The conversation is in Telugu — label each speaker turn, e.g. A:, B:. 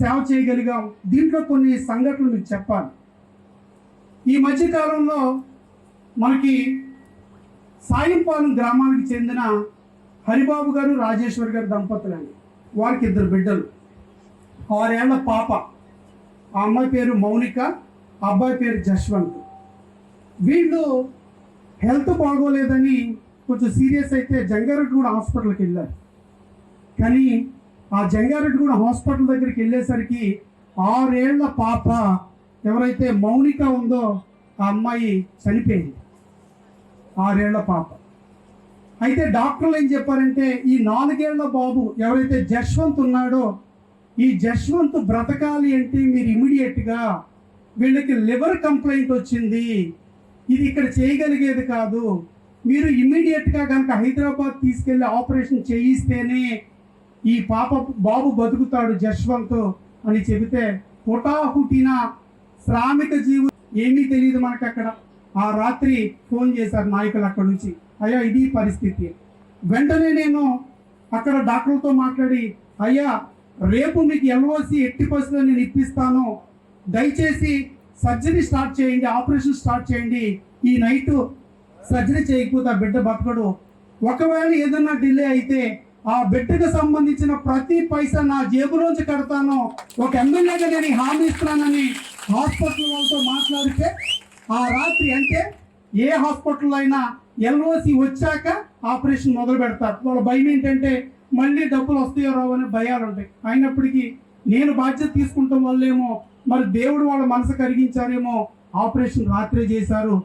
A: సేవ చేయగలిగాం. దీంట్లో కొన్ని సంఘటనలు మీకు చెప్పాలి. ఈ మధ్యకాలంలో మనకి సాయంపాలెం గ్రామానికి చెందిన హరిబాబు గారు రాజేశ్వరి గారు దంపతులండి. వారికి 2 బిడ్డలు, 6 ఏళ్ల పాప. ఆ అమ్మాయి పేరు మౌనిక, ఆ అబ్బాయి పేరు జశ్వంత్. వీళ్ళు హెల్త్ బాగోలేదని కొంచెం సీరియస్ అయితే జంగారెడ్డిగూడ హాస్పిటల్కి వెళ్ళారు. కానీ ఆ జంగారెడ్డిగూడ హాస్పిటల్ దగ్గరికి వెళ్ళేసరికి 6 ఏళ్ల పాప ఎవరైతే మౌనిక ఉందో ఆ అమ్మాయి చనిపోయింది. 6 ఏళ్ల పాప. అయితే డాక్టర్లు ఏం చెప్పారంటే ఈ 4 ఏళ్ల బాబు ఎవరైతే జశ్వంత్ ఉన్నాడో ఈ జశ్వంత్ బ్రతకాలి అంటే మీరు ఇమీడియట్గా వీళ్ళకి లివర్ కంప్లైంట్ వచ్చింది, ఇది ఇక్కడ చేయగలిగేది కాదు, మీరు ఇమీడియట్గా కనుక హైదరాబాద్ తీసుకెళ్ళి ఆపరేషన్ చేయిస్తేనే ఈ బాబు బతుకుతాడు జశ్వంత్ అని చెబితే హుటాహుటిన శ్రామిక జీవు ఏమీ తెలియదు మనకు అక్కడ. ఆ రాత్రి ఫోన్ చేశారు నాయకులు అక్కడ నుంచి, అయ్యా ఇది పరిస్థితి. వెంటనే నేను అక్కడ డాక్టర్లతో మాట్లాడి, అయ్యా రేపు మీకు ఎల్ఓసి ఎట్టి పరిస్థితుల్లో నేను ఇప్పిస్తాను, దయచేసి సర్జరీ స్టార్ట్ చేయండి, ఆపరేషన్ స్టార్ట్ చేయండి, ఈ నైట్ సర్జరీ చేయకపోతే ఆ బిడ్డ బతకడు, ఒకవేళ ఏదన్నా డిలే అయితే ఆ బిడ్డకు సంబంధించిన ప్రతి పైసా నా జేబులోంచి కడతాను, ఒక ఎమ్మెల్యేగా నేను హామీ ఇస్తున్నానని హాస్పిటల్ వాళ్ళతో మాట్లాడితే ఆ రాత్రి అంటే ఏ హాస్పిటల్ అయినా ఎల్ఓసి వచ్చాక ఆపరేషన్ మొదలు పెడతారు. వాళ్ళ భయం ఏంటంటే మళ్ళీ డబ్బులు వస్తాయో రావు అనే భయాలు ఉంటాయి. అయినప్పటికీ నేను బాధ్యత తీసుకుంటాం వల్లేమో మరి దేవుడు వాళ్ళ మనసు కరిగించారేమో ఆపరేషన్ రాత్రే చేశారు.